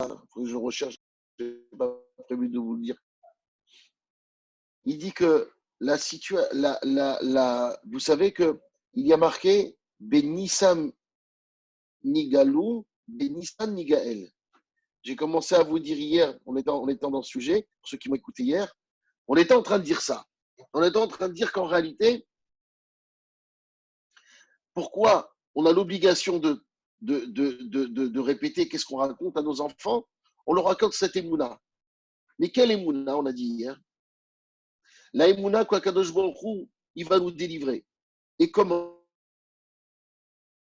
faut que je recherche, je n'ai pas prévu de vous le dire. Il dit que vous savez qu'il y a marqué Benissam Nigalou, Benissam Nigaël. J'ai commencé à vous dire hier, en étant dans ce sujet, pour ceux qui m'ont écouté hier, on était en train de dire ça. On était en train de dire qu'en réalité, pourquoi on a l'obligation de répéter qu'est-ce qu'on raconte à nos enfants? On leur raconte cette émouna. Mais quelle émouna, on a dit hier? La émouna, quoi qu'Akadosh Baruch Hu, il va nous délivrer. Et comment?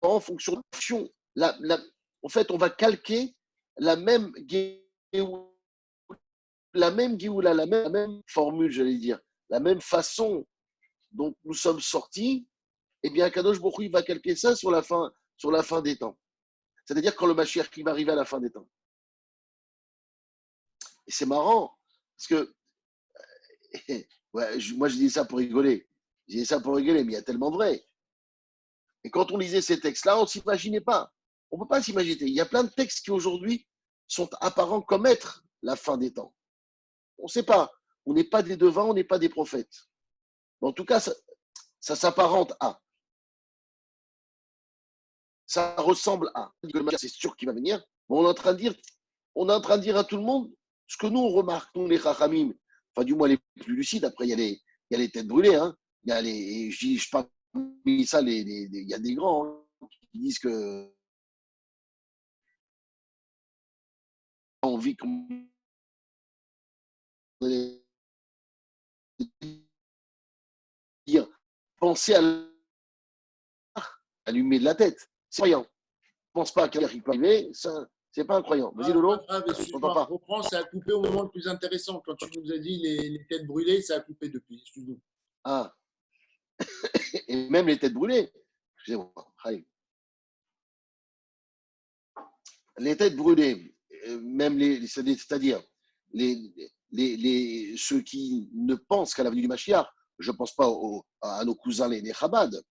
En fonction de l'action. En fait, on va calquer la même géoula, la même formule, j'allais dire, la même façon dont nous sommes sortis. Eh bien, Kadosh Baruch Hu, il va calquer ça sur la fin des temps. C'est-à-dire quand le Mashiach qui va arriver à la fin des temps. Et c'est marrant, parce que ouais, moi je dis ça pour rigoler. Je dis ça pour rigoler, mais il y a tellement de vrai. Et quand on lisait ces textes-là, on ne s'imaginait pas. On ne peut pas s'imaginer. Il y a plein de textes qui aujourd'hui sont apparents comme être la fin des temps. On ne sait pas. On n'est pas des devins, on n'est pas des prophètes. Mais en tout cas, ça s'apparente à. Ça ressemble à. C'est sûr qu'il va venir. Mais on est en train de dire à tout le monde ce que nous on remarque, nous les Chachamim, enfin du moins les plus lucides. Après, il y a les têtes brûlées. Hein. Il y a les, je parle de ça, il y a des grands hein, qui disent que on vit comme dire, penser à allumer de la tête. C'est croyant. Je ne pense pas qu'il peut arriver, ça, c'est pas incroyant. Vas-y, Lolo. Je t'entends pas. Reprends, ça a coupé au moment le plus intéressant. Quand tu nous as dit les têtes brûlées, ça a coupé depuis. Excuse-nous. Ah. Et même les têtes brûlées. Excusez-moi. Les têtes brûlées, même c'est-à-dire ceux qui ne pensent qu'à la venue du Mashiach, je ne pense pas à nos cousins les Chabad,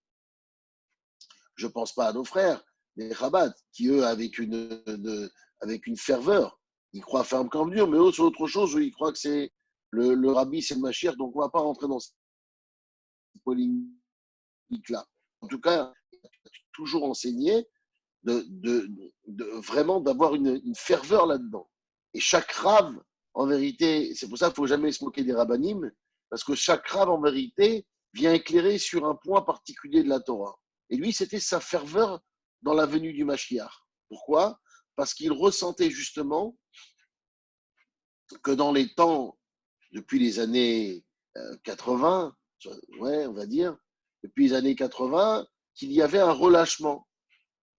je ne pense pas à nos frères les Chabad, qui eux, avec une ferveur, ils croient ferme comme dur, mais eux, c'est autre chose, ils croient que c'est le rabbi, c'est le Mashiach, donc on ne va pas rentrer dans cette polémique-là. En tout cas, toujours enseigné vraiment d'avoir une ferveur là-dedans. Et chaque rave, en vérité, c'est pour ça qu'il ne faut jamais se moquer des rabbanim, parce que chaque rave, en vérité, vient éclairer sur un point particulier de la Torah. Et lui, c'était sa ferveur dans la venue du Mashiach. Pourquoi? Parce qu'il ressentait justement que dans les temps, depuis les années 80, ouais, on va dire, depuis les années 80, qu'il y avait un relâchement.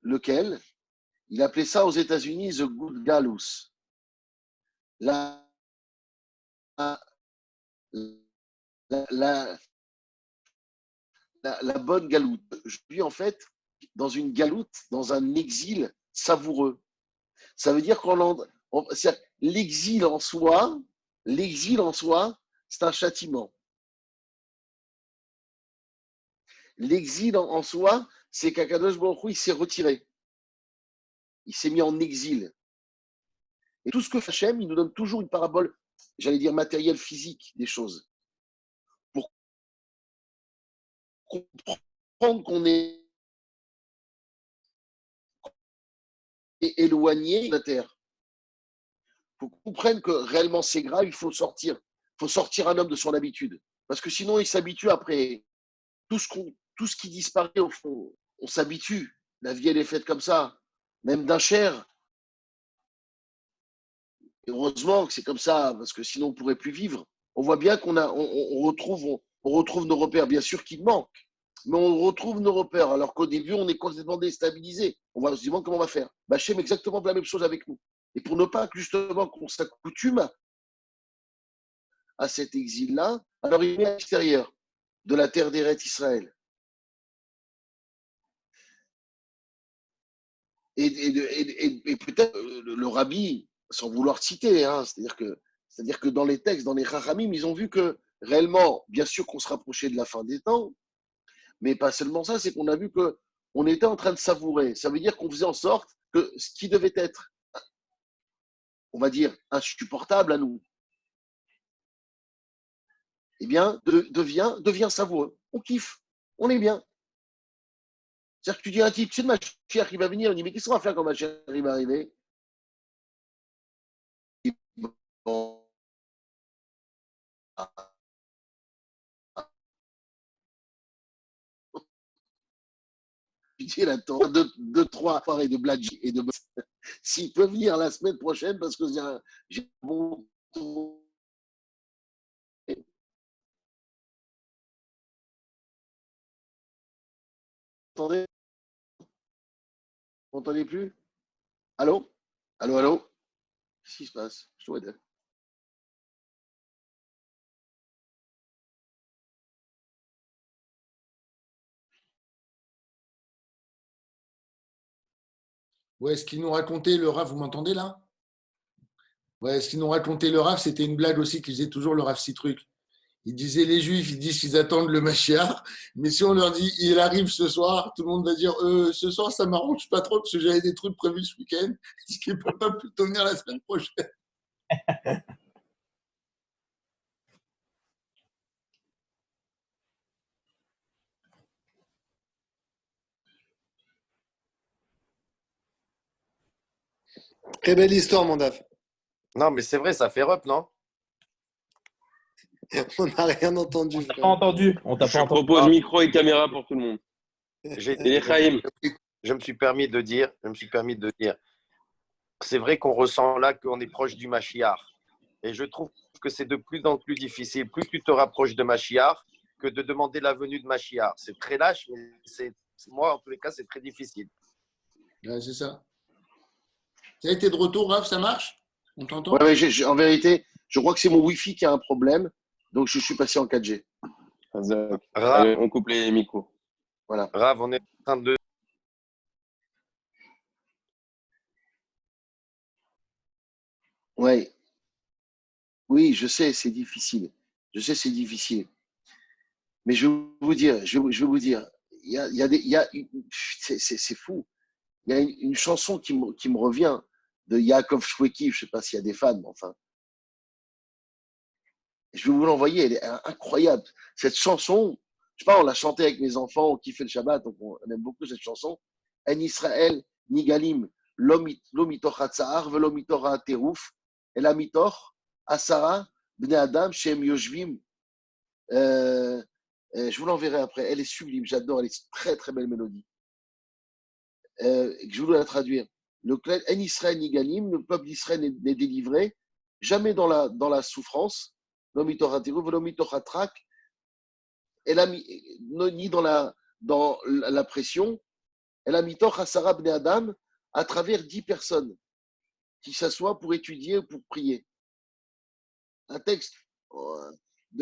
Lequel? Il appelait ça aux États-Unis the good galus. La, la, la, la bonne galoute. Je vis en fait dans une galoute, dans un exil savoureux. Ça veut dire l'exil en soi, c'est un châtiment. L'exil en soi, c'est qu'Akadosh Baruch Hu, il s'est retiré. Il s'est mis en exil. Et tout ce que fait Hachem, il nous donne toujours une parabole, j'allais dire matérielle, physique des choses. Pour comprendre qu'on est éloigné de la terre. Il faut qu'on comprenne que réellement c'est grave, il faut sortir. Il faut sortir un homme de son habitude. Parce que sinon, il s'habitue après. Tout ce qui disparaît, au fond, on s'habitue. La vie, elle est faite comme ça. Même d'un cher. Et heureusement que c'est comme ça, parce que sinon, on ne pourrait plus vivre. On voit bien on retrouve nos repères. Bien sûr qu'il manque. Mais on retrouve nos repères, alors qu'au début, on est complètement déstabilisé. On va se demander comment on va faire. Hachem, exactement la même chose avec nous. Et pour ne pas justement qu'on s'accoutume à cet exil-là, alors il est à l'extérieur de la terre d'Eretz Israël. Et peut-être le rabbi, sans vouloir citer, hein, c'est-à-dire que dans les textes, dans les Chachamim, ils ont vu que réellement, bien sûr qu'on se rapprochait de la fin des temps, mais pas seulement ça, c'est qu'on a vu qu'on était en train de savourer. Ça veut dire qu'on faisait en sorte que ce qui devait être on va dire, insupportable à nous, eh bien, devient savoureux. On kiffe, on est bien. C'est-à-dire que tu dis à un type, tu sais, ma chère qui va venir, on dit, mais qu'est-ce qu'on va faire quand ma chère va arriver? Bon, il attend deux, trois soirées de Bladji et de s'il peut venir la semaine prochaine parce que j'ai un bon tour. Attendez, vous m'entendez plus? Allô? Allô, allô? Qu'est-ce qui se passe? Je dois être... Ouais, ce qu'ils nous racontait le Rav, vous m'entendez là? Ouais, ce qu'ils nous racontait le Rav, c'était une blague aussi qu'ils faisaient toujours le Rav Citruc. Il disait les Juifs, ils disent qu'ils attendent le Mashiach, mais si on leur dit il arrive ce soir, tout le monde va dire ce soir ça m'arrange pas trop parce que j'avais des trucs prévus ce week-end. Est-ce qu'il ne peut pas plutôt venir la semaine prochaine? Très belle histoire, mon Daf. Non, mais c'est vrai, ça fait rep, non? On n'a rien entendu. On t'a pas frère. entendu. On t'a Je pas entendu. propose micro et caméra pour tout le monde. J'ai- Et les Chaim. Je me suis permis de dire, c'est vrai qu'on ressent là qu'on est proche du Mashiach. Et je trouve que c'est de plus en plus difficile. Plus tu te rapproches de Mashiach que de demander la venue de Mashiach. C'est très lâche, mais moi, en tous les cas, c'est très difficile. Ouais, c'est ça. Ça a été de retour, Rav, ça marche? On t'entend? Ouais, en vérité, je crois que c'est mon Wi-Fi qui a un problème, donc je suis passé en 4G. Rav, Rav, allez, on coupe les micros. Voilà. Rav, on est en train de. Ouais. Oui, je sais, c'est difficile. Je sais, c'est difficile. Mais je vais vous dire, c'est fou. Il y a une chanson qui me revient de Yaakov Shweki, je ne sais pas s'il y a des fans, mais enfin, je vais vous l'envoyer, elle est incroyable. Cette chanson, je sais pas, on l'a chantée avec mes enfants, on kiffait le Shabbat, donc on aime beaucoup cette chanson. En Israël, Nigalim, Lomitoch Hatzahar, Velomitoch Haterouf, Elamitoch, Asara, Bnei Adam, Shem Yoshvim. Je vous l'enverrai après. Elle est sublime, j'adore, elle est très très belle mélodie. Je voulais la traduire. Le En Israël Nigalim, le peuple d'Israël n'est délivré jamais dans la souffrance, ni dans la pression, Adam, à travers 10 personnes qui s'assoient pour étudier ou pour prier. Un texte,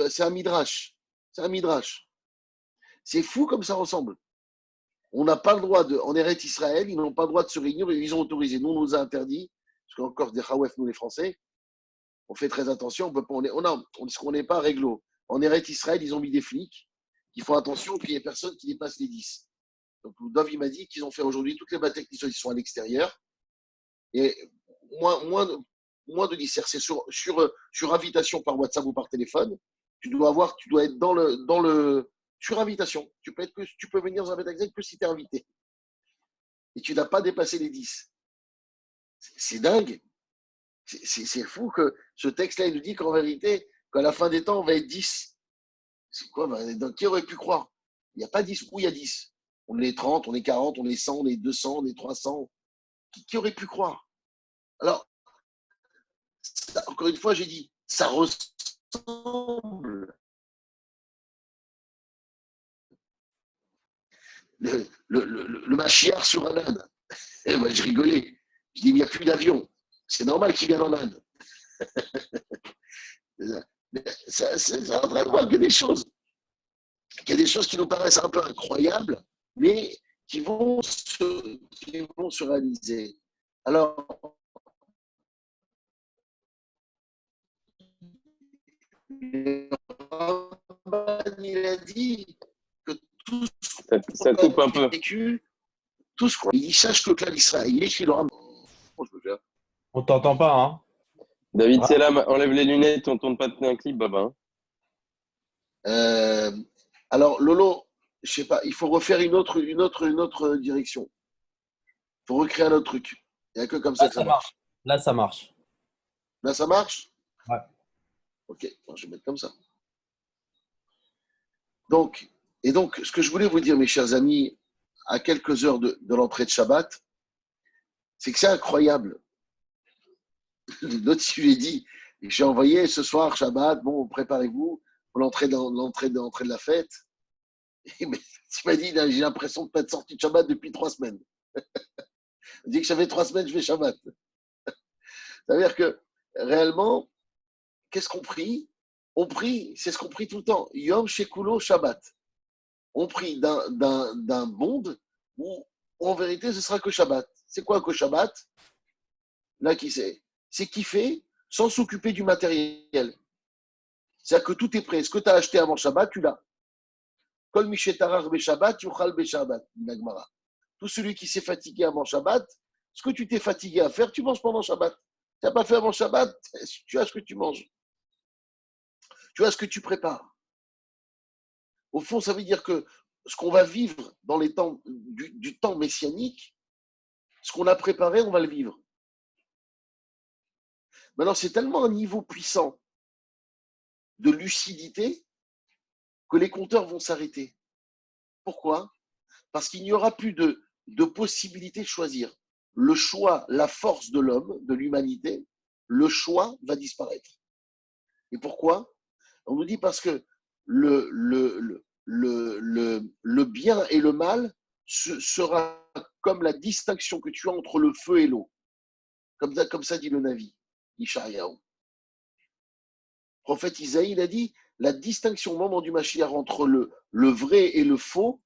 c'est un midrash. C'est un midrash. C'est fou comme ça ressemble. On n'a pas le droit en Eretz Israël, ils n'ont pas le droit de se réunir, ils ont autorisé. Nous, on nous a interdit, parce qu'il y a encore des Hawef, nous les Français, on fait très attention, on n'est pas réglo. En Eretz Israël, ils ont mis des flics qui font attention qu'il n'y ait personne qui dépasse les 10. Donc, Dov, il m'a dit qu'ils ont fait aujourd'hui toutes les batailles qui sont à l'extérieur. Et moins de 10. C'est sur invitation par WhatsApp ou par téléphone. Tu dois être dans le sur invitation. Tu peux venir dans un bataille que si tu es invité. Et tu n'as pas dépassé les 10. C'est dingue. C'est fou que ce texte-là, il nous dit qu'en vérité, qu'à la fin des temps, on va être 10. C'est quoi? Qui aurait pu croire? Il n'y a pas 10. Où il y a 10? On est 30, on est 40, on est 100, on est 200, on est 300. Qui aurait pu croire? Alors, encore une fois, j'ai dit, ça ressemble. Le Machiar sur un âne. Et moi, je rigolais. Je dis, il n'y a plus d'avion. C'est normal qu'il vienne en âne. Ça en train de voir qu'il y a des choses. Il y a des choses qui nous paraissent un peu incroyables, mais qui vont se réaliser. Alors, il a dit que tout ce Ça coupe un peu. vécu, tout ce qu'on il sache que le clan israélien, il est chez le Rambam. On t'entend pas, hein? David Selam, enlève les lunettes, on tourne pas un clip, Baba. Hein. Alors, Lolo, je sais pas, il faut refaire une autre direction. Il faut recréer un autre truc. Il n'y a que comme ça Là, que ça ça marche. marche. Là, ça marche. Là, ça marche? Ouais. Ok, bon, je vais mettre comme ça. Donc, ce que je voulais vous dire, mes chers amis, à quelques heures de l'entrée de Shabbat, c'est que c'est incroyable. L'autre, je lui ai dit, j'ai envoyé ce soir Shabbat, bon, préparez-vous pour l'entrée de la fête. Mais tu m'as dit, j'ai l'impression de ne pas être sorti de Shabbat depuis 3 semaines. Il dit que j'avais 3 semaines, je fais Shabbat. C'est-à-dire que réellement, qu'est-ce qu'on prie? On prie, c'est ce qu'on prie tout le temps. Yom Shekulo Shabbat. On prie d'un monde où en vérité ce sera que Shabbat. C'est quoi que Shabbat? Là, qui c'est? C'est kiffer sans s'occuper du matériel. C'est-à-dire que tout est prêt. Ce que tu as acheté avant Shabbat, tu l'as. Kol Mishetarar Beshabbat, Yuchal Beshabbat. Tout celui qui s'est fatigué avant Shabbat, ce que tu t'es fatigué à faire, tu manges pendant Shabbat. Tu n'as pas fait avant Shabbat, tu as ce que tu manges. Tu as ce que tu prépares. Au fond, ça veut dire que ce qu'on va vivre dans les temps du temps messianique, ce qu'on a préparé, on va le vivre. Maintenant, c'est tellement un niveau puissant de lucidité que les compteurs vont s'arrêter. Pourquoi? Parce qu'il n'y aura plus de possibilité de choisir. Le choix, la force de l'homme, de l'humanité, le choix va disparaître. Et pourquoi? On nous dit parce que le bien et le mal sera comme la distinction que tu as entre le feu et l'eau. Comme ça dit le Navi, Ishayahu. Le prophète Isaïe, il a dit, la distinction au moment du Mashiach entre le vrai et le faux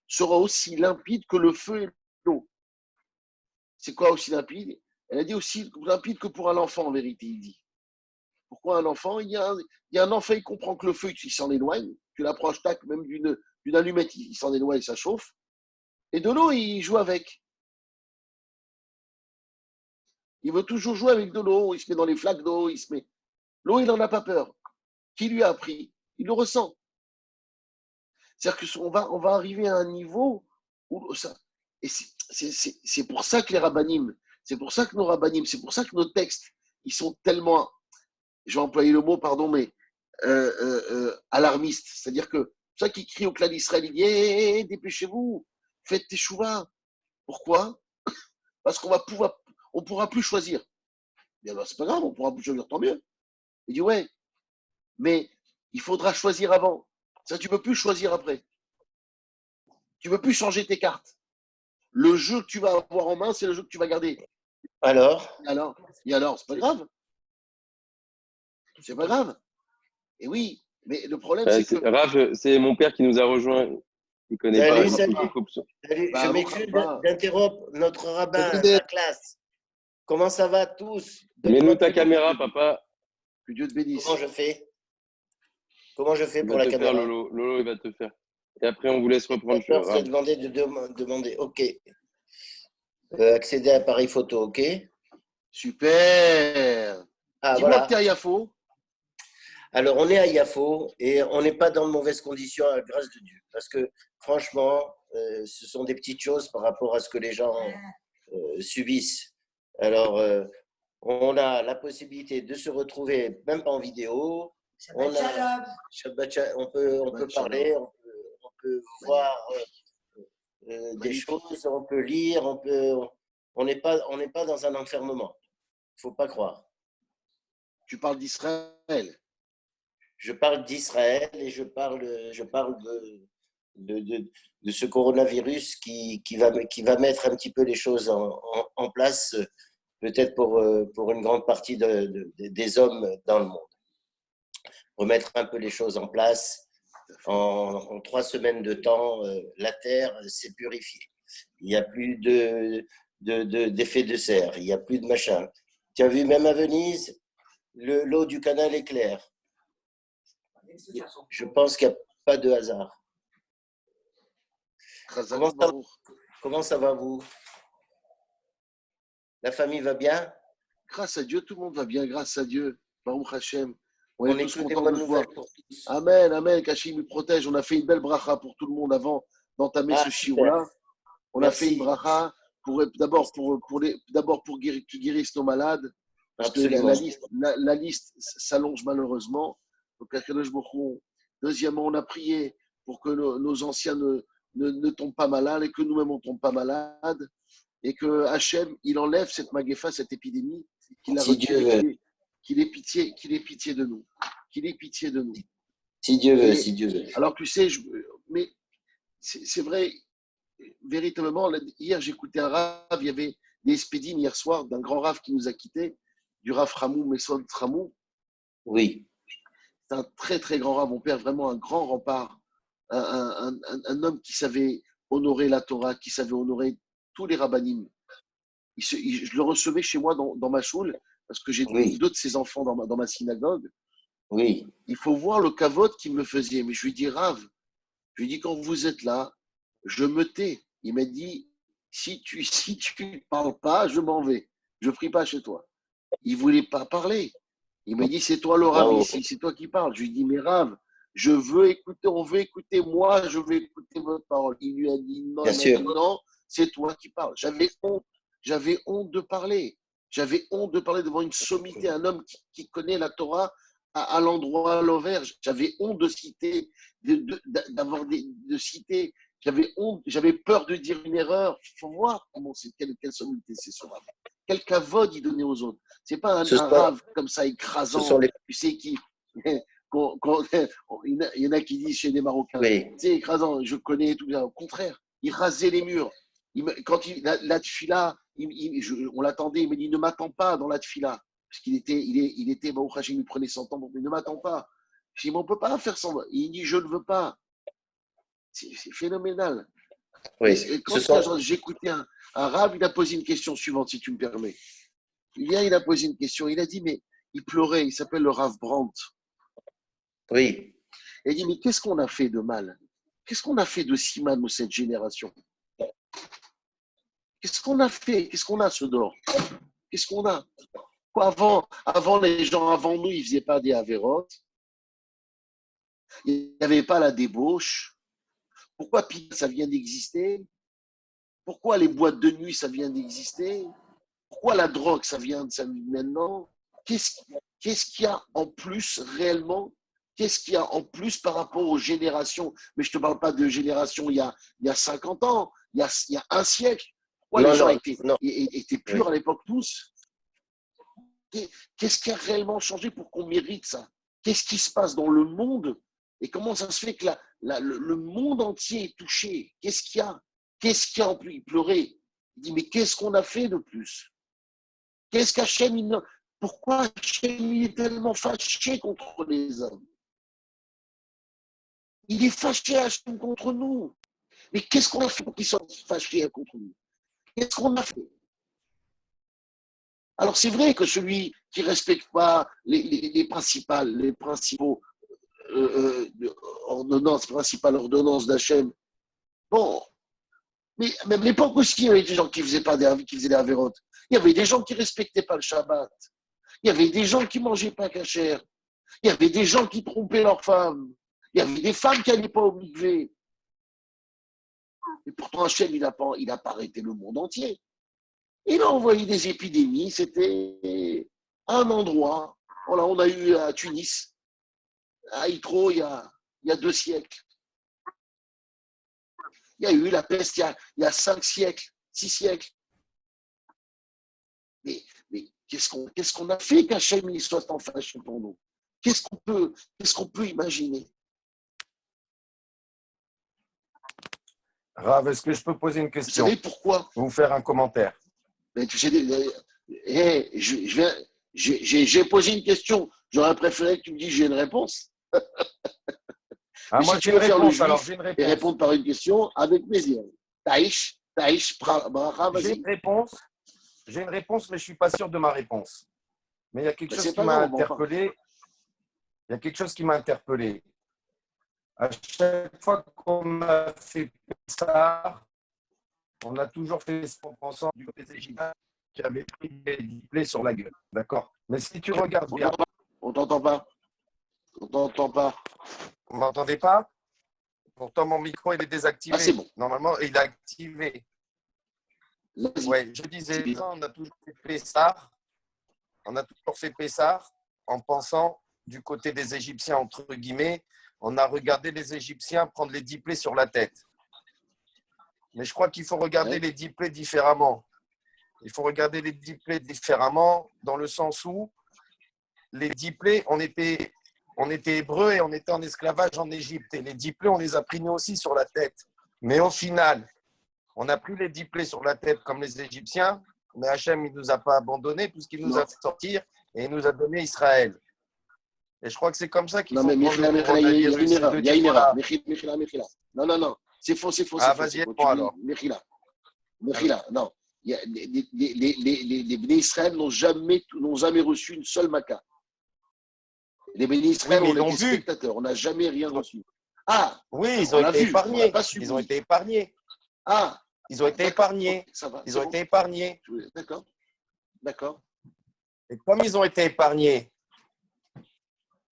sera aussi limpide que le feu et l'eau. C'est quoi aussi limpide? Elle a dit aussi limpide que pour un enfant, en vérité, il dit. Pourquoi un enfant? Il y a un enfant, il comprend que le feu, il s'en éloigne. Tu l'approches, tac, même d'une allumette, il s'en éloigne, ça chauffe. Et de l'eau, il joue avec. Il veut toujours jouer avec de l'eau, il se met dans les flaques d'eau, il se met. L'eau, il n'en a pas peur. Qui lui a appris? Il le ressent. C'est-à-dire qu'on va arriver à un niveau où ça. Et c'est pour ça que les rabbinim, c'est pour ça que nos rabbinim, c'est pour ça que nos textes, ils sont tellement, je vais employer le mot, pardon, mais alarmistes. C'est-à-dire que ça qui crie au clan d'Israël, il dit dépêchez-vous, faites tes chouvas. Pourquoi? Parce on pourra plus choisir. Bien, ben, c'est pas grave, on pourra plus choisir, tant mieux. Il dit ouais, mais il faudra choisir avant. Ça, tu ne peux plus choisir après. Tu ne peux plus changer tes cartes. Le jeu que tu vas avoir en main, c'est le jeu que tu vas garder. Alors, Et alors, c'est pas grave. C'est pas grave. Et oui, mais le problème, c'est que. Raph, c'est mon père qui nous a rejoint. Il connaît salut, pas. salut. Bah, Je m'excuse d'interrompre notre rabbin, Salut, la classe. Comment ça va tous? Mets-nous ta caméra, papa. Que Dieu te bénisse. Comment je fais? Comment je fais Il pour va la te faire, caméra? Lolo. Lolo, il va te faire. Et après, on vous laisse reprendre. D'accord, c'est demandé de demander. OK. Accéder à appareil photo, OK. Super. Ah, Dis-moi voilà. que tu es à Yafo. Alors, on est à Yafo et on n'est pas dans de mauvaises conditions, à la grâce de Dieu. Parce que, franchement, ce sont des petites choses par rapport à ce que les gens subissent. Alors, on a la possibilité de se retrouver, même pas en vidéo. On peut parler, on peut voir des choses, on peut lire, on n'est pas dans un enfermement. Il ne faut pas croire. Tu parles d'Israël. Je parle d'Israël et je parle de ce coronavirus qui va mettre un petit peu les choses en place, peut-être pour une grande partie des hommes dans le monde. Remettre un peu les choses en place. En 3 semaines de temps, la Terre s'est purifiée. Il n'y a plus d'effet de serre, il n'y a plus de machin. Tu as vu, même à Venise, l'eau du canal est claire. Je pense qu'il n'y a pas de hasard. Comment ça va, vous? La famille va bien? Grâce à Dieu, tout le monde va bien, grâce à Dieu. Baruch Hashem. On On est tous écoute des contents de bonnes te voir. nouvelles pour tous. Amen, amen, qu'Hachem nous protège. On a fait une belle bracha pour tout le monde avant d'entamer ce Super. shiur-là. On a fait une Merci. bracha d'abord pour qu'ils guérissent nos malades, parce que Absolument. la liste s'allonge malheureusement. Donc, Akadosh Baruch Hu. Deuxièmement, on a prié pour que nos anciens ne tombent pas malades et que nous-mêmes on ne tombe pas malades. Et que Hachem, il enlève cette maguefa, cette épidémie, qu'il la Si Dieu retire, veut. qu'il ait pitié de nous. Qu'il ait pitié de nous. Si Dieu veut, Et- si Dieu veut. Alors, tu sais, mais c'est vrai, véritablement, hier, j'écoutais un rave, il y avait des spédimes hier soir d'un grand rave qui nous a quittés, du rave Ramou, Messon Ramou. Oui. C'est un très, très grand rave, mon père, vraiment un grand rempart, un homme qui savait honorer la Torah, qui savait honorer tous les rabbinim. Je le recevais chez moi dans ma choule, parce que j'ai Oui. deux de ses enfants dans ma synagogue. Oui. Il faut voir le kavod qu'il me faisait. Mais je lui dis, Rav, je lui dis, quand vous êtes là, je me tais. Il m'a dit, si tu ne parles pas, je m'en vais. Je ne prie pas chez toi. Il ne voulait pas parler. Il m'a dit, c'est toi le Rav Bravo. ici, c'est toi qui parles. Je lui dis, mais Rav, je veux écouter, on veut écouter moi, je veux écouter votre parole. Il lui a dit, non, Bien il m'a sûr. dit, non, c'est toi qui parles. J'avais honte de parler. J'avais honte de parler devant une sommité, un homme qui connaît la Torah à l'endroit, à l'envers. J'avais honte de citer, de citer. J'avais honte, j'avais peur de dire une erreur. Il faut voir comment c'est, quelle sommité c'est ce rave. Quel cavode il donnait aux autres. C'est pas un Ce sont- rave comme ça Ce écrasant. sont les. Tu sais qui il y en a qui disent chez les Marocains, Oui. c'est écrasant, je connais tout bien. Au contraire, il rasait les murs. Quand la tfila, on l'attendait, il me dit ne m'attends pas dans la tfila. Parce qu'il était, il était, Baruch Hashem, il prenait son temps, mais ne m'attends pas. Je dis, mais on ne peut pas faire ça. Il dit, je ne veux pas. C'est phénoménal. Oui. Et quand Ce sont. j'écoutais un rave, il a posé une question suivante, si tu me permets. Il a posé une question. Il a dit, mais il pleurait, il s'appelle le Rav Brandt. Oui. Et il dit, mais qu'est-ce qu'on a fait de mal? Qu'est-ce qu'on a fait de si mal, nous, cette génération? Qu'est-ce qu'on a fait? Qu'est-ce qu'on a, ce dehors? Qu'est-ce qu'on a? Quoi, avant, les gens avant nous, ils ne faisaient pas des avérotes. Il n'y avait pas la débauche. Pourquoi Pina, ça vient d'exister? Pourquoi les boîtes de nuit, ça vient d'exister? Pourquoi la drogue, ça vient de ça maintenant? Qu'est-ce qu'il y a en plus réellement? Qu'est-ce qu'il y a en plus par rapport aux générations? Mais je ne te parle pas de génération il y a 50 ans, il y a un siècle. Pourquoi Non, les gens non. étaient purs à l'époque tous? Qu'est-ce qui a réellement changé pour qu'on mérite ça? Qu'est-ce qui se passe dans le monde? Et comment ça se fait que le monde entier est touché? Qu'est-ce qu'il y a? Qu'est-ce qu'il y a en plus? Il pleurait. Il dit, mais qu'est-ce qu'on a fait de plus? Qu'est-ce qu'Hachem, pourquoi Hachem est tellement fâché contre les hommes? Il est fâché Hachem contre nous. Mais qu'est-ce qu'on a fait pour qu'il soit fâché contre nous? Qu'est-ce qu'on a fait? Alors c'est vrai que celui qui ne respecte pas les principaux principales ordonnances d'Hachem, bon, mais même à l'époque aussi, il y avait des gens qui faisaient des avérotes. Il y avait des gens qui ne respectaient pas le Shabbat. Il y avait des gens qui ne mangeaient pas kasher. Il y avait des gens qui trompaient leurs femmes. Il y avait des femmes qui n'allaient pas au mikvé. Et pourtant, Hachem, il n'a pas arrêté le monde entier. Il a envoyé des épidémies. C'était un endroit. Voilà, on a eu à Tunis, à Yitro, il y a 2 siècles. Il y a eu la peste il y a 5 siècles, 6 siècles. Mais qu'est-ce qu'on a fait qu'Hachem soit en fâche pour nous? Qu'est-ce qu'on peut imaginer? Rav, est-ce que je peux poser une Vous question savez pourquoi? ou faire un commentaire? Mais tu sais, j'ai posé une question. J'aurais préféré que tu me dises j'ai une réponse. Ah, Mais moi, si tu j'ai une veux faire le réponse, juif alors j'ai une et réponse. répondre par une question, avec plaisir. Taïch, bracha, J'ai vas-y. une réponse, mais je ne suis pas sûr de ma réponse. Mais il y a quelque Ben, chose c'est qui pas m'a grave, enfin. interpellé. Il y a quelque chose qui m'a interpellé. À chaque fois qu'on a fait ça, on a toujours fait ça en pensant du côté égyptien. qui avait pris des diplés sur la gueule. D'accord? Mais si tu regardes bien, On t'entend pas. On t'entend pas. vous m'entendez pas? Pourtant, mon micro, il est désactivé. Ah, c'est bon. Normalement, il est activé. Vas-y. Ouais, je disais, on a toujours fait Pessar. On a toujours fait Pessar en pensant du côté des Égyptiens, entre guillemets. On a regardé les Égyptiens prendre les 10 plaies sur la tête. Mais je crois qu'il faut regarder les 10 plaies différemment. Il faut regarder les 10 plaies différemment dans le sens où les 10 plaies, on était hébreux et on était en esclavage en Égypte. Et les 10 plaies, on les a pris nous aussi sur la tête. Mais au final, on a pris les 10 plaies sur la tête comme les Égyptiens, mais Hachem, il ne nous a pas abandonnés puisqu'il nous a fait sortir et il nous a donné Israël. Et je crois que c'est comme ça qu'il faut Non, mais prendre le Mechila, il y a une coronavirus. erreur. Il y a une erreur. Mechila. Non. C'est faux. Ah, vas-y, moi alors. Mechila, non. Les Béné Israël n'ont jamais reçu une seule maca. Les Béné Israël, Oui, mais on ils était l'ont vu. spectateurs. On n'a jamais rien reçu. Ah, Oui, ils on ont l'a été vu, on épargnés. l'a pas subi. Ils ont été épargnés. Ah, Ils ont été d'accord. épargnés. Ça va. Ils c'est ont bon. été épargnés. D'accord. Et comme ils ont été épargnés,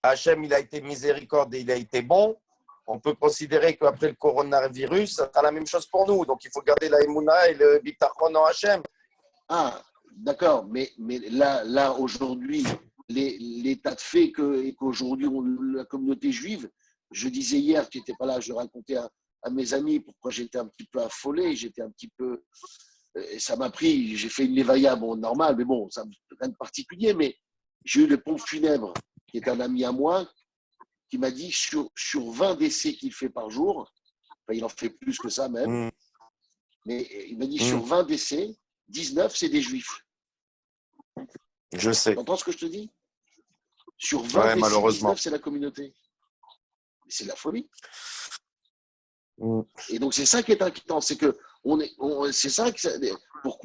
Hachem, il a été miséricorde et il a été bon. On peut considérer qu'après le coronavirus, ça sera la même chose pour nous. Donc, il faut garder la Emouna et le Bitachon en Hachem. Ah, d'accord. Mais là aujourd'hui, l'état de fait et qu'aujourd'hui, la communauté juive, je disais hier, tu n'étais pas là, je racontais à mes amis pourquoi j'étais un petit peu affolé, j'étais un petit peu. Et ça m'a pris, j'ai fait une lévaïa, bon, normal, mais bon, ça rien de particulier, mais j'ai eu le pompe funèbre, qui est un ami à moi, qui m'a dit sur 20 décès qu'il fait par jour, enfin, il en fait plus que ça même, mais il m'a dit sur 20 décès, 19, c'est des juifs. Je sais. Tu entends ce que je te dis? Sur 20 décès, malheureusement. 19, c'est la communauté. C'est de la folie. Et donc, c'est ça qui est inquiétant, c'est que c'est ça,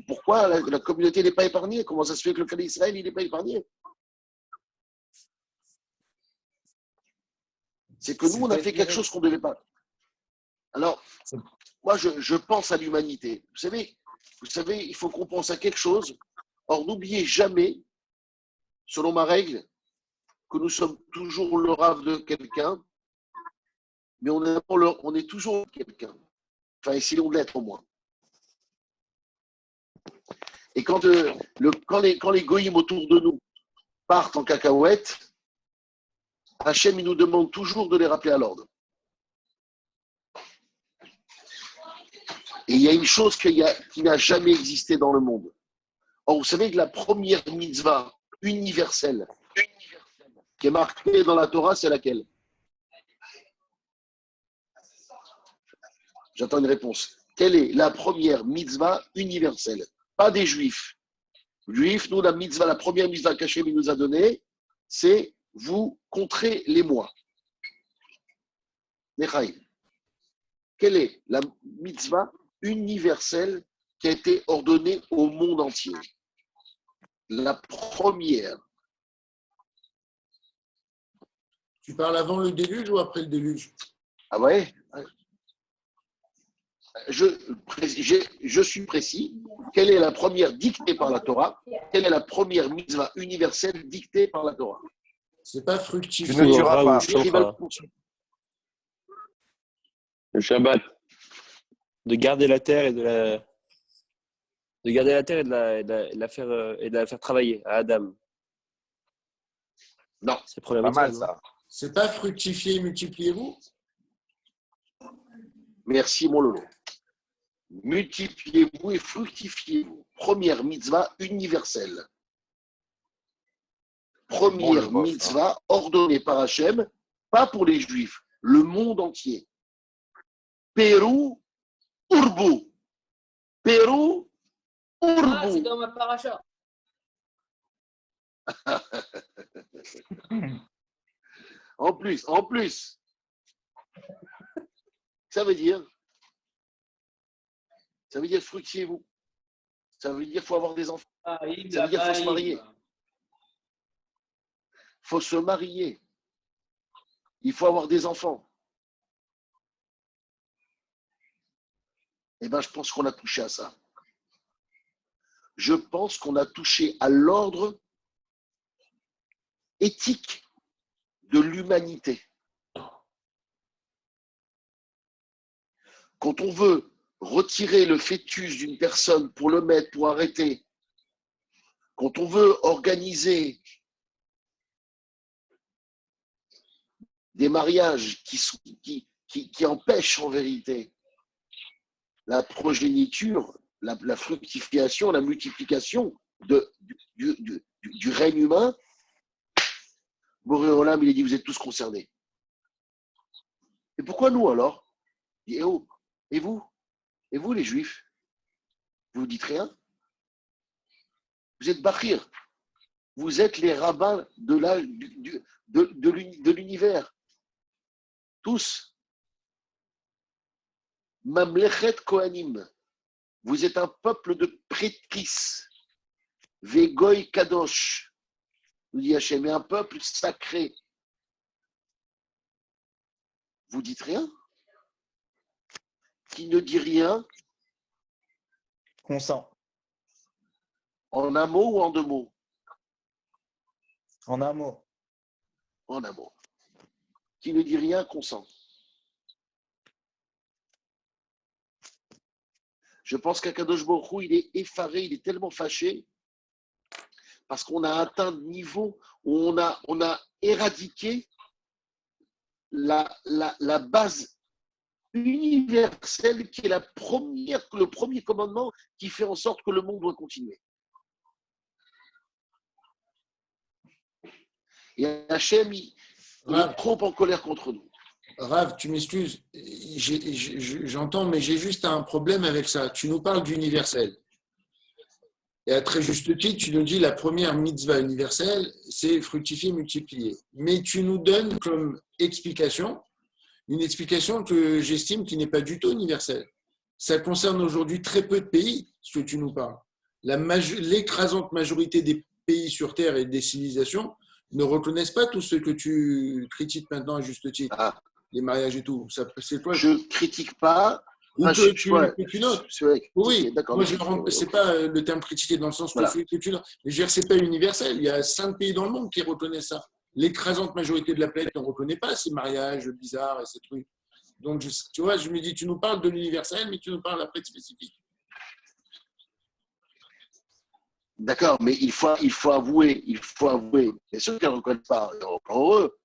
pourquoi la communauté n'est pas épargnée? Comment ça se fait que le cas d'Israël, il n'est pas épargné? C'est que nous, on a fait quelque chose qu'on ne devait pas. Alors, moi, je pense à l'humanité. Vous savez, il faut qu'on pense à quelque chose. Or, n'oubliez jamais, selon ma règle, que nous sommes toujours le rave de quelqu'un, mais on est toujours quelqu'un. Enfin, essayons de l'être au moins. Et quand les goïms autour de nous partent en cacahuète, Hachem, il nous demande toujours de les rappeler à l'ordre. Et il y a une chose qui n'a jamais existé dans le monde. Or, vous savez que la première mitzvah universelle qui est marquée dans la Torah, c'est laquelle? J'attends une réponse. Quelle est la première mitzvah universelle? Pas des juifs. Juifs, nous, la première mitzvah qu'Hachem nous a donnée, c'est vous contrez les mois. Nechaïm. Quelle est la mitzvah universelle qui a été ordonnée au monde entier? La première. Tu parles avant le déluge ou après le déluge? Ah ouais? Je suis précis. Quelle est la première dictée par la Torah? Quelle est la première mitzvah universelle dictée par la Torah? C'est pas fructifier. Tu ne tueras pas. Le Shabbat. De garder la terre et de la faire travailler à Adam. Non. C'est la première Pas mal, mitzvah, ça. C'est pas fructifier et multipliez-vous? Merci, mon Lolo. Multipliez-vous et fructifiez-vous. Première mitzvah universelle. Première mitzvah ordonnée par Hachem, pas pour les Juifs, le monde entier. Pérou, Urbu. Pérou, Urbu. Ah, c'est dans ma paracha. En plus. Ça veut dire fructifiez-vous. Ça veut dire qu'il faut avoir des enfants. Ça veut dire qu'il faut se marier. Il faut se marier. Il faut avoir des enfants. Eh bien, je pense qu'on a touché à ça. je pense qu'on a touché à l'ordre éthique de l'humanité. Quand on veut retirer le fœtus d'une personne pour le mettre, pour arrêter, quand on veut organiser des mariages qui empêchent en vérité la progéniture, la fructification, la multiplication du règne humain, Boré Olam, il a dit, vous êtes tous concernés. Et pourquoi nous alors? Il dit, oh, et vous? Et vous les Juifs? Vous ne dites rien? Vous êtes Bachir. Vous êtes les rabbins de l'univers. Tous. Mamlechet Kohanim. Vous êtes un peuple de prêtrisses. Vegoy Kadosh. Nous dit Hachem, un peuple sacré. Vous dites rien? Qui ne dit rien? Consent. En un mot ou en deux mots? En un mot. En un mot. Qui ne dit rien consent. Je pense qu'Akadosh Baruch Hu, il est effaré, il est tellement fâché parce qu'on a atteint un niveau où on a éradiqué la base universelle qui est le premier commandement qui fait en sorte que le monde doit continuer. Et Hachem, il est trop en colère contre nous. Rav, tu m'excuses, j'entends, mais j'ai juste un problème avec ça. Tu nous parles d'universel. Et à très juste titre, tu nous dis la première mitzvah universelle, c'est fructifier, multiplier. Mais tu nous donnes comme explication, une explication que j'estime qui n'est pas du tout universelle. Ça concerne aujourd'hui très peu de pays, ce que tu nous parles. L'écrasante majorité des pays sur Terre et des civilisations ne reconnaissent pas tout ce que tu critiques maintenant à juste titre. Ah. Les mariages et tout. C'est toi. Je ne critique pas. Ou que tu notes. Oui, d'accord. Moi, ce n'est pas le terme critiquer dans le sens voilà. que tu notes. Mais je veux dire, ce n'est pas universel. Il y a 5 pays dans le monde qui reconnaissent ça. L'écrasante majorité de la planète ne reconnaît pas ces mariages bizarres et ces trucs. Donc, tu vois, je me dis, tu nous parles de l'universel, mais tu nous parles après de spécifique. D'accord, mais il faut avouer. Bien sûr qu'elle ne reconnaît pas, encore heureux.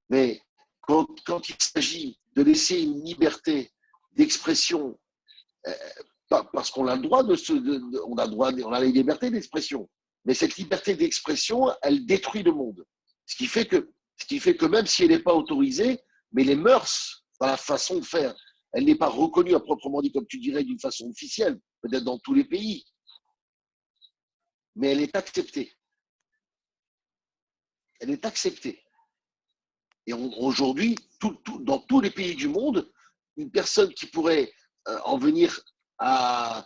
Mais quand il s'agit de laisser une liberté d'expression, parce qu'on a le droit on a les libertés d'expression, mais cette liberté d'expression, elle détruit le monde. Ce qui fait que même si elle n'est pas autorisée, mais les mœurs, dans la façon de faire, elle n'est pas reconnue à proprement dit, comme tu dirais, d'une façon officielle, peut-être dans tous les pays, mais elle est acceptée. Elle est acceptée. Et aujourd'hui, dans tous les pays du monde, une personne qui pourrait en venir à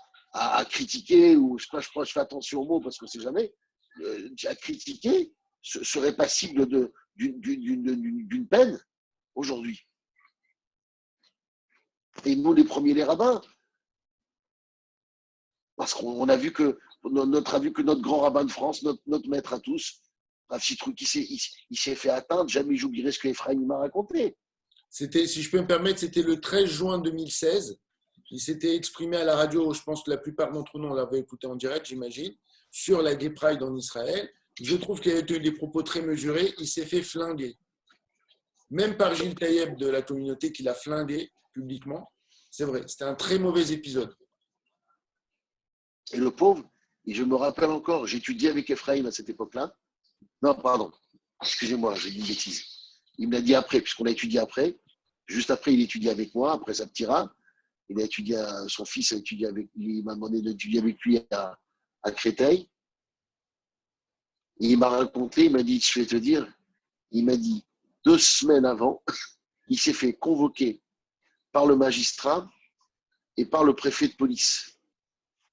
critiquer, ou je fais attention aux mots parce qu'on ne sait jamais, à critiquer, serait passible d'une peine aujourd'hui. Et nous, les premiers, les rabbins, parce qu'on a vu que notre grand rabbin de France, notre maître à tous, Rav Chitrouk, il s'est fait atteindre. Jamais j'oublierai ce que Ephraim m'a raconté. C'était, si je peux me permettre, c'était le 13 juin 2016. Il s'était exprimé à la radio, je pense que la plupart d'entre nous, on l'avait écouté en direct, j'imagine, sur la Gay Pride en Israël. Je trouve qu'il a eu des propos très mesurés. Il s'est fait flinguer. Même par Gilles Taïeb de la communauté qui l'a flingué publiquement. C'est vrai, c'était un très mauvais épisode. Et le pauvre, et je me rappelle encore, j'étudiais avec Ephraim à cette époque-là. Non, pardon, excusez-moi, j'ai dit une bêtise. Il me l'a dit après, puisqu'on a étudié après. Juste après, il étudiait avec moi, après sa petite rame. Il a étudié, son fils a étudié avec lui, il m'a demandé d'étudier avec lui à Créteil. Et il m'a raconté, il m'a dit, je vais te dire, il m'a dit, 2 semaines avant, il s'est fait convoquer par le magistrat et par le préfet de police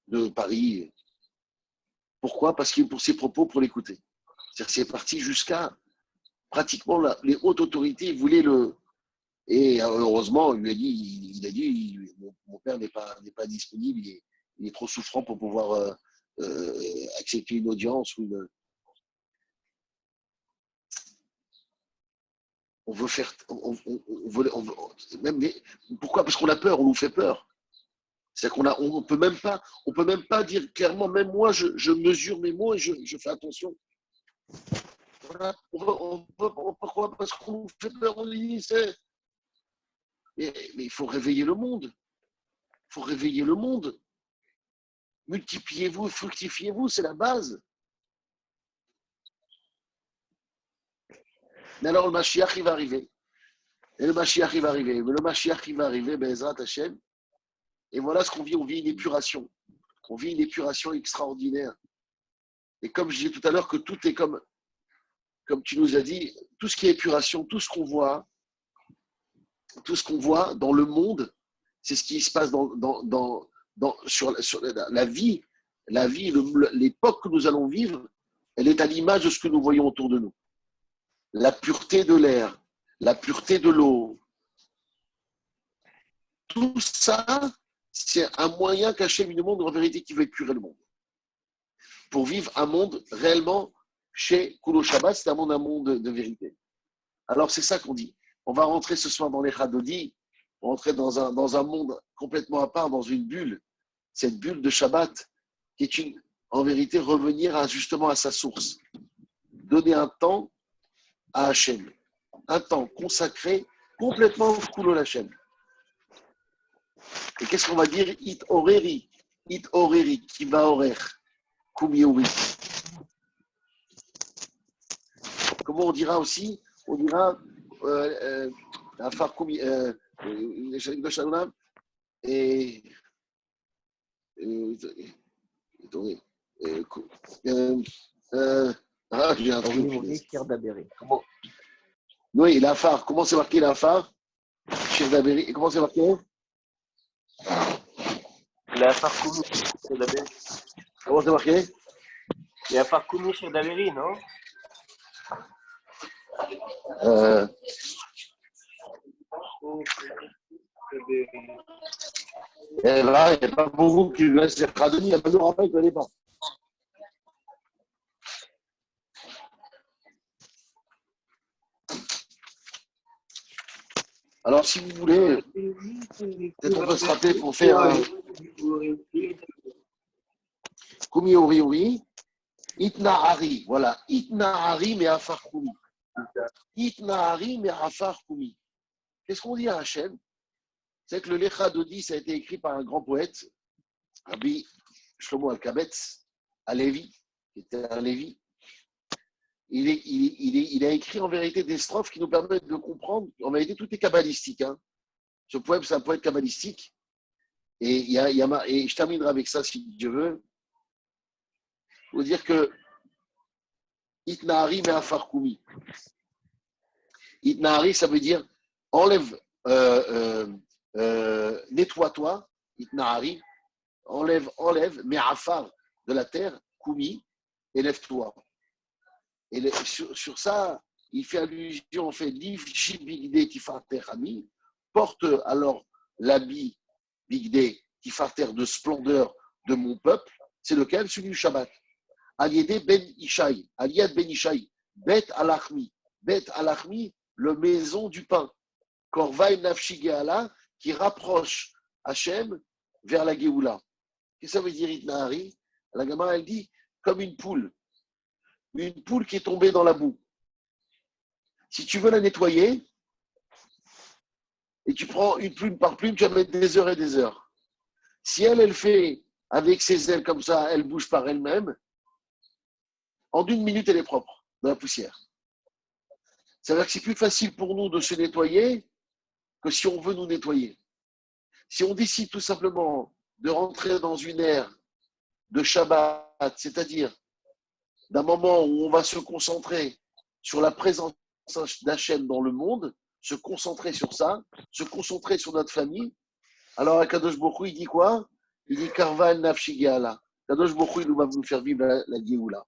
de Paris. Pourquoi? Parce qu'il pour ses propos, pour l'écouter. C'est parti jusqu'à pratiquement les hautes autorités voulaient le. Et heureusement, il a dit mon père n'est pas disponible, il est trop souffrant pour pouvoir accepter une audience ou une. On veut faire. Même pourquoi? Parce qu'on a peur, on nous fait peur. C'est-à-dire on peut même pas dire clairement, même moi, je mesure mes mots et je fais attention. Voilà. Pourquoi? Parce qu'on nous fait peur, on dit, mais il faut réveiller le monde. Il faut réveiller le monde. Multipliez-vous, fructifiez-vous, c'est la base. Mais alors le Mashiach, il va arriver. Et le Mashiach, il va arriver. Mais le Mashiach, il va arriver, Bezrat Hashem. Et voilà ce qu'on vit. On vit une épuration. On vit une épuration extraordinaire. Et comme je disais tout à l'heure, que tout est comme tu nous as dit, tout ce qui est épuration, tout ce qu'on voit dans le monde, c'est ce qui se passe sur la vie. La vie, l'époque que nous allons vivre, elle est à l'image de ce que nous voyons autour de nous. La pureté de l'air, la pureté de l'eau. Tout ça, c'est un moyen qu'Hachem nous montre en vérité qui veut épurer le monde. Pour vivre un monde réellement chez Kulo Shabbat, c'est un monde de vérité. Alors c'est ça qu'on dit. On va rentrer ce soir dans les Chadodi, on va rentrer dans un monde complètement à part, dans une bulle. Cette bulle de Shabbat, qui est en vérité revenir justement à sa source. Donner un temps à Hachem. Un temps consacré complètement au Kulo Hachem. Et qu'est-ce qu'on va dire? It oreri, qui va horer, kumiori. Comment on dira aussi? On dira afar kumi, et attendez, j'ai un truc. Comment? Oui, l'afar. Comment c'est marqué l'afar? Shir Daberi. Comment c'est marqué? l'afar Koumi chez Daberi. Comment c'est marqué? L'afar Koumi chez Daberi, non? Et là, il n'y a pas beaucoup qui laissent les Radoni, il y a pas de rappel, je ne connais pas. Alors, si vous voulez, peut-être on peut se rappeler pour faire un Kumi Ori Ori, Itna Hari, voilà, Itna Hari, mais Afar Kumi. Itna Hari, mais Afar Kumi. Qu'est-ce qu'on dit à Hachem? C'est que le Lecha Dodi, ça a été écrit par un grand poète, Rabbi Shlomo Alkabetz, à Lévi, qui était un Lévi. Il a écrit en vérité des strophes qui nous permettent de comprendre. En vérité, tout est kabbalistique. Hein. Ce poème, c'est un poème kabbalistique. Et je terminerai avec ça, si Dieu veut. Il faut dire que Itnahari me'afar kumi. Itnahari, ça veut dire enlève, nettoie-toi. Itnahari, enlève me'afar de la terre, kumi, et lève-toi. Et sur ça, il fait allusion, en fait, porte alors l'habit bigdé tifarter de splendeur de mon peuple, c'est lequel? Celui du Shabbat. Aliédé ben Ishaï, Aliad ben Ishaï, Bet alachmi, le maison du pain. Korvaï nafshi geala, qui rapproche Hachem vers la Géoula. Qu'est-ce que ça veut dire, Itnahari? La Gemara, elle dit, comme une poule qui est tombée dans la boue. Si tu veux la nettoyer, et tu prends une plume par plume, tu vas mettre des heures et des heures. Si elle fait avec ses ailes comme ça, elle bouge par elle-même, en une minute, elle est propre, dans la poussière. Ça veut dire que c'est plus facile pour nous de se nettoyer que si on veut nous nettoyer. Si on décide tout simplement de rentrer dans une ère de Shabbat, c'est-à-dire d'un moment où on va se concentrer sur la présence d'Hachem dans le monde, se concentrer sur ça, se concentrer sur notre famille. Alors, Kadosh Bokhu, il dit quoi? Il dit Karvan Nafshi Geala. Kadosh Bokhu, il va nous faire vivre la Géoula.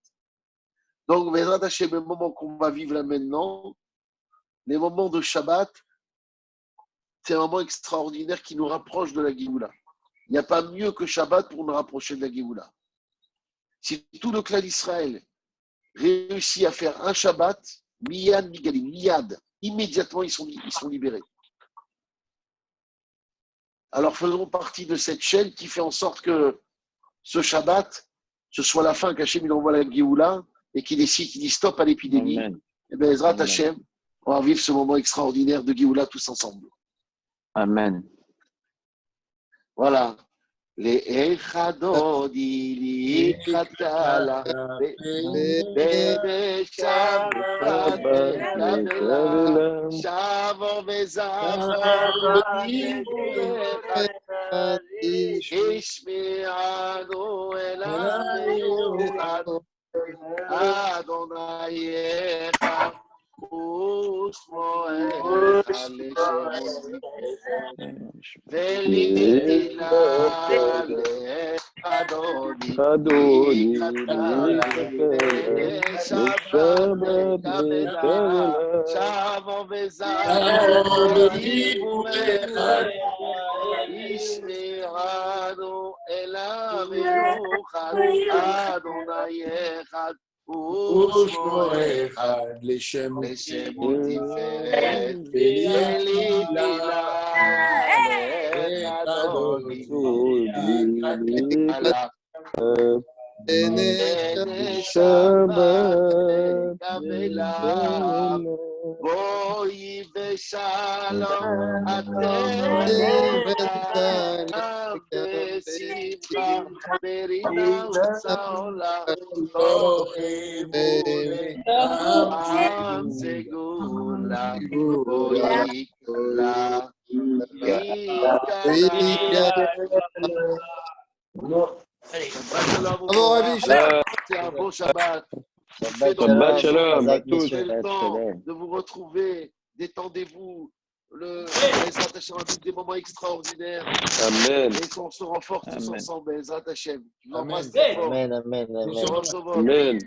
Donc, Bezrat Hachem, le moment qu'on va vivre là maintenant, les moments de Shabbat, c'est un moment extraordinaire qui nous rapproche de la Géoula. Il n'y a pas mieux que Shabbat pour nous rapprocher de la Géoula. Si tout le clan d'Israël réussit à faire un Shabbat, Miyad Migalim, Miyad, immédiatement ils sont libérés. Alors faisons partie de cette chaîne qui fait en sorte que ce Shabbat, ce soit la fin qu'Hachem il envoie la Géoula et qui décide, qui dit stop à l'épidémie. Amen. Et bien, Ezrat Amen. Hachem, on va vivre ce moment extraordinaire de Géoula tous ensemble. Amen. Voilà. Les Echadodi, li Echadkala, Bebe Shabbat, Kabela, Shavon Vezavon, Ishme'anu Elameinu, Adonai Echad, Ushmo Echad, Leshem Velitila Adoni Adoni, Shabbat Kabela Shavon Vezavon Ishme'anu Elameinu Adonai Echad Ushmo Echad, Leshem Tiferet Velitila Adoni Shabbat, Kabela Boi Veshalom Atem Vesimcha Merina Saola Am Segula Boi Kala Bravo, Rabbi. C'est un beau Shabbat. Shabbat shalom à tous. Prenez le temps Shalom. de vous retrouver, détendez-vous. Ezrat Hashem a des moments extraordinaires. Amen. Et qu'on se renforce tous Amen. ensemble. Ezrat Hashem. Je vous Amen. embrasse très fort. Amen, amen, amen. Shabbat Shalom. Amen.